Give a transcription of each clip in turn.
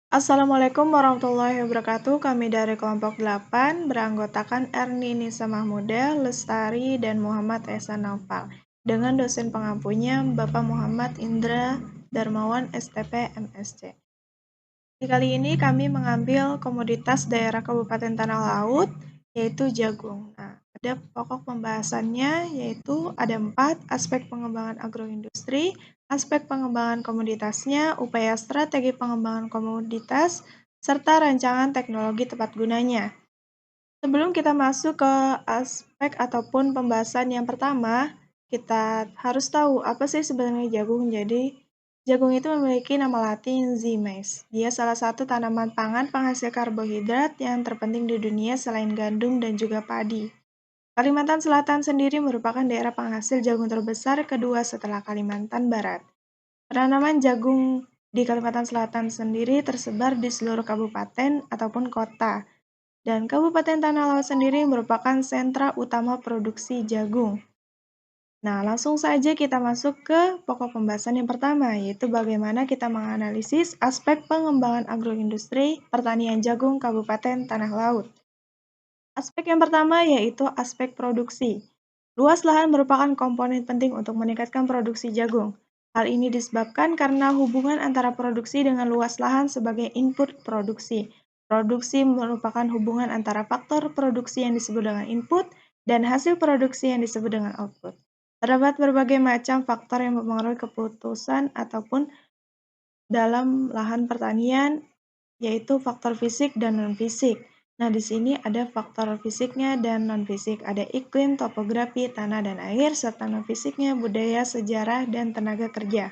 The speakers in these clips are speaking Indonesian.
Assalamualaikum warahmatullahi wabarakatuh. Kami dari kelompok 8 beranggotakan Erni Nisa Mahmuda, Lestari, dan Muhammad Esa Naufal. Dengan dosen pengampunya Bapak Muhammad Indra Darmawan STP MSc. Di kali ini kami mengambil komoditas daerah Kabupaten Tanah Laut, yaitu jagung. Nah, ada pokok pembahasannya yaitu ada 4, aspek pengembangan agroindustri, aspek pengembangan komoditasnya, upaya strategi pengembangan komoditas, serta rancangan teknologi tepat gunanya. Sebelum kita masuk ke aspek ataupun pembahasan yang pertama, kita harus tahu apa sih sebenarnya jagung. Jadi, jagung itu memiliki nama latin Zimes. Dia salah satu tanaman pangan penghasil karbohidrat yang terpenting di dunia selain gandum dan juga padi. Kalimantan Selatan sendiri merupakan daerah penghasil jagung terbesar kedua setelah Kalimantan Barat. Penanaman jagung di Kalimantan Selatan sendiri tersebar di seluruh kabupaten ataupun kota. Dan Kabupaten Tanah Laut sendiri merupakan sentra utama produksi jagung. Nah, langsung saja kita masuk ke pokok pembahasan yang pertama, yaitu bagaimana kita menganalisis aspek pengembangan agroindustri pertanian jagung Kabupaten Tanah Laut. Aspek yang pertama yaitu aspek produksi. Luas lahan merupakan komponen penting untuk meningkatkan produksi jagung. Hal ini disebabkan karena hubungan antara produksi dengan luas lahan sebagai input produksi. Produksi merupakan hubungan antara faktor produksi yang disebut dengan input dan hasil produksi yang disebut dengan output. Terdapat berbagai macam faktor yang mempengaruhi keputusan ataupun dalam lahan pertanian, yaitu faktor fisik dan non-fisik. Nah, di sini ada faktor fisiknya dan non-fisik. Ada iklim, topografi, tanah dan air, serta non-fisiknya budaya, sejarah, dan tenaga kerja.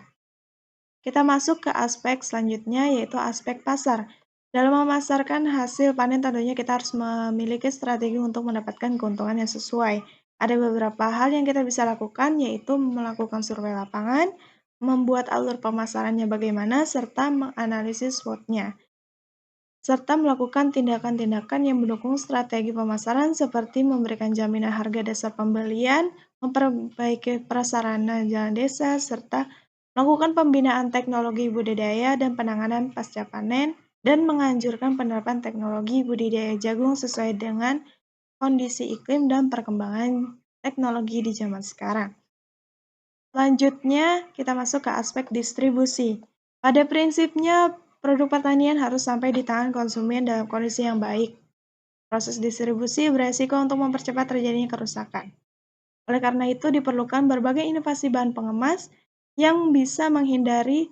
Kita masuk ke aspek selanjutnya, yaitu aspek pasar. Dalam memasarkan hasil panen tentunya kita harus memiliki strategi untuk mendapatkan keuntungan yang sesuai. Ada beberapa hal yang kita bisa lakukan, yaitu melakukan survei lapangan, membuat alur pemasarannya bagaimana, serta menganalisis SWOT-nya, serta melakukan tindakan-tindakan yang mendukung strategi pemasaran seperti memberikan jaminan harga dasar pembelian, memperbaiki prasarana jalan desa, serta melakukan pembinaan teknologi budidaya dan penanganan pasca panen, dan menganjurkan penerapan teknologi budidaya jagung sesuai dengan kondisi iklim dan perkembangan teknologi di zaman sekarang. Selanjutnya, kita masuk ke aspek distribusi. Pada prinsipnya, produk pertanian harus sampai di tangan konsumen dalam kondisi yang baik. Proses distribusi beresiko untuk mempercepat terjadinya kerusakan. Oleh karena itu, diperlukan berbagai inovasi bahan pengemas yang bisa menghindari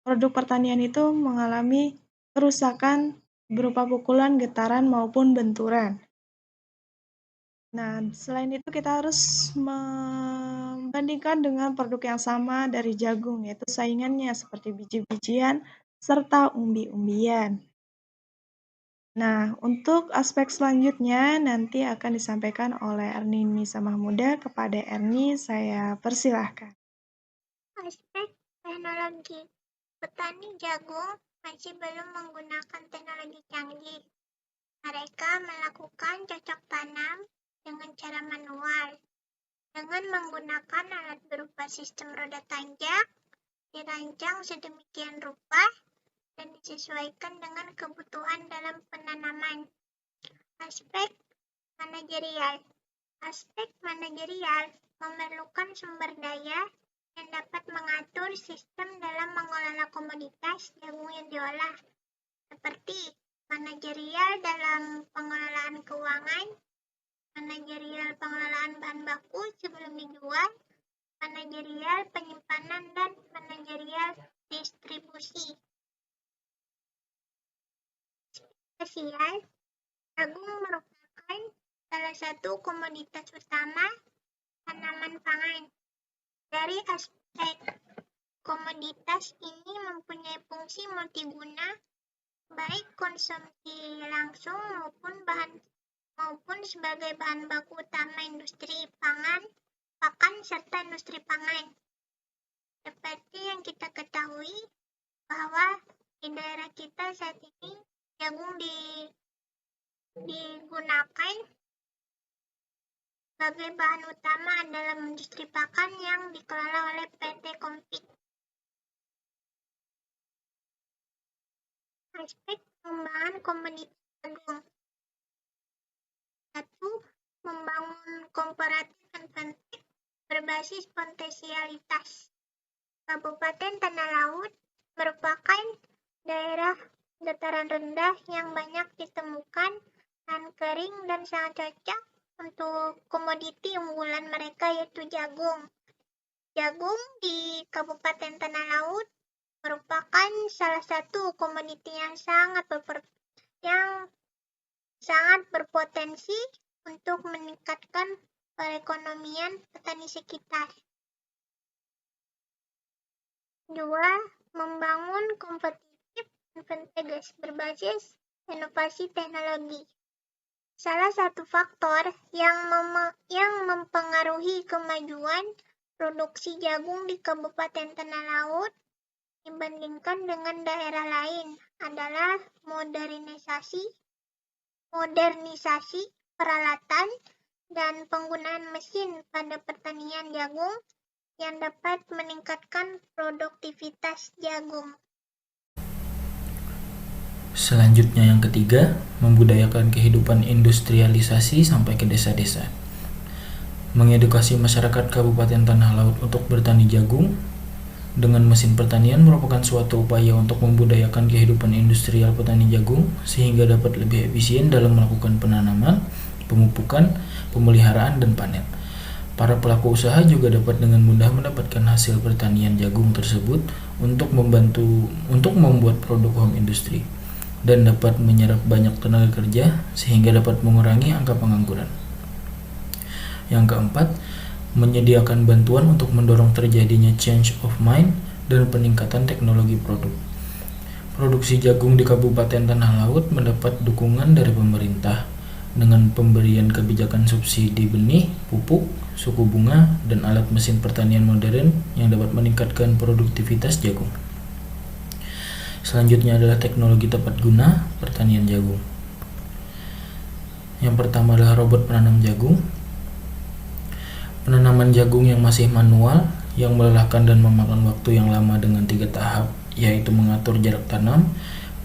produk pertanian itu mengalami kerusakan berupa pukulan, getaran, maupun benturan. Nah, selain itu kita harus membandingkan dengan produk yang sama dari jagung, yaitu saingannya seperti biji-bijian serta umbi-umbian. Nah, untuk aspek selanjutnya nanti akan disampaikan oleh Erni Nisa Mahmuda. Kepada Erni, saya persilahkan. Aspek teknologi. Petani jagung masih belum menggunakan teknologi canggih. Mereka melakukan cocok tanam dengan cara manual, dengan menggunakan alat berupa sistem roda tanjak, dirancang sedemikian rupa, dan disesuaikan dengan kebutuhan dalam penanaman. Aspek manajerial. Aspek manajerial memerlukan sumber daya yang dapat mengatur sistem dalam mengelola komoditas jagung yang diolah, seperti manajerial dalam pengelolaan keuangan, manajerial pengelolaan bahan baku sebelum dijual, manajerial penyimpanan, dan manajerial distribusi. Spesial, jagung merupakan salah satu komoditas utama tanaman pangan. Dari aspek komoditas ini mempunyai fungsi multiguna, baik konsumsi langsung maupun sebagai bahan baku utama industri pakan serta industri pangan. Seperti yang kita ketahui bahwa di daerah kita saat ini jagung digunakan sebagai bahan utama dalam industri pakan yang dikelola oleh PT Kompik. Aspek pengembangan komoditi jagung. 1. Membangun komparatif advantage berbasis potensialitas. Kabupaten Tanah Laut merupakan daerah dataran rendah yang banyak ditemukan dan kering dan sangat cocok untuk komoditi unggulan mereka yaitu jagung. Jagung di Kabupaten Tanah Laut merupakan salah satu komoditi yang sangat berpotensi untuk meningkatkan perekonomian petani sekitar. 2. Membangun kompetitif advantage berbasis inovasi teknologi. Salah satu faktor yang mempengaruhi kemajuan produksi jagung di Kabupaten Tanah Laut dibandingkan dengan daerah lain adalah modernisasi peralatan dan penggunaan mesin pada pertanian jagung yang dapat meningkatkan produktivitas jagung. Selanjutnya yang ketiga, membudayakan kehidupan industrialisasi sampai ke desa-desa. Mengedukasi masyarakat Kabupaten Tanah Laut untuk bertani jagung dengan mesin pertanian merupakan suatu upaya untuk membudayakan kehidupan industrial petani jagung sehingga dapat lebih efisien dalam melakukan penanaman, pemupukan, pemeliharaan, dan panen. Para pelaku usaha juga dapat dengan mudah mendapatkan hasil pertanian jagung tersebut untuk membuat produk home industry dan dapat menyerap banyak tenaga kerja sehingga dapat mengurangi angka pengangguran. Yang keempat, menyediakan bantuan untuk mendorong terjadinya change of mind dan peningkatan teknologi produk. Produksi jagung di Kabupaten Tanah Laut mendapat dukungan dari pemerintah dengan pemberian kebijakan subsidi benih, pupuk, suku bunga, dan alat mesin pertanian modern yang dapat meningkatkan produktivitas jagung. Selanjutnya adalah teknologi tepat guna pertanian jagung. Yang pertama adalah robot penanam jagung. Penanaman jagung yang masih manual, yang melelahkan dan memakan waktu yang lama dengan 3 tahap, yaitu mengatur jarak tanam,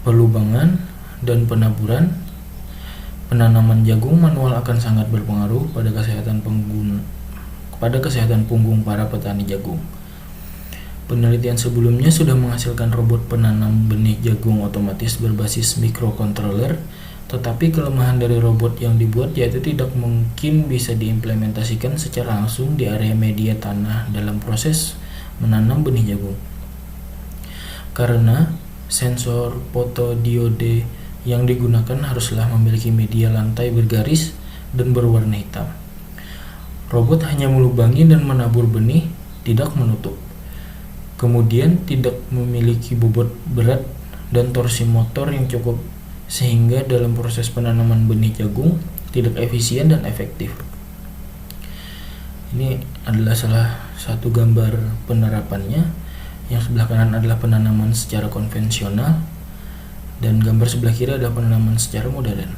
pelubangan, dan penaburan. Penanaman jagung manual akan sangat berpengaruh pada kesehatan punggung para petani jagung. Penelitian sebelumnya sudah menghasilkan robot penanam benih jagung otomatis berbasis microcontroller, tetapi kelemahan dari robot yang dibuat yaitu tidak mungkin bisa diimplementasikan secara langsung di area media tanah dalam proses menanam benih jagung. Karena sensor fotodiode yang digunakan haruslah memiliki media lantai bergaris dan berwarna hitam. Robot hanya melubangi dan menabur benih, tidak menutup. Kemudian tidak memiliki bobot berat dan torsi motor yang cukup, sehingga dalam proses penanaman benih jagung tidak efisien dan efektif. Ini adalah salah satu gambar penerapannya. Yang sebelah kanan adalah penanaman secara konvensional, dan gambar sebelah kiri adalah penanaman secara modern.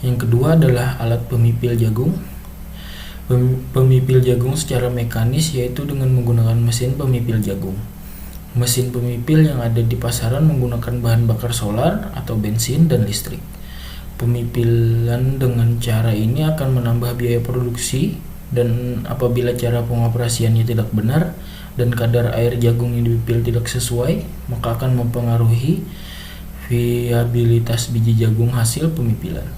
Yang kedua adalah alat pemipil jagung. Pemipil jagung secara mekanis yaitu dengan menggunakan mesin pemipil jagung. Mesin pemipil yang ada di pasaran menggunakan bahan bakar solar atau bensin dan listrik. Pemipilan dengan cara ini akan menambah biaya produksi, dan apabila cara pengoperasiannya tidak benar dan kadar air jagung yang dipipil tidak sesuai, maka akan mempengaruhi viabilitas biji jagung hasil pemipilan.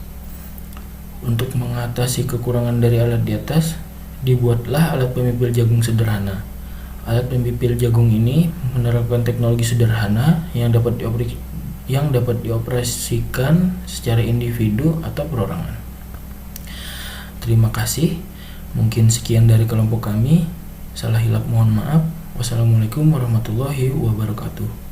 Untuk mengatasi kekurangan dari alat di atas, dibuatlah alat pemipil jagung sederhana. Alat pemipil jagung ini menerapkan teknologi sederhana yang dapat dioperasikan secara individu atau perorangan. Terima kasih. Mungkin sekian dari kelompok kami. Salah hilap mohon maaf. Wassalamualaikum warahmatullahi wabarakatuh.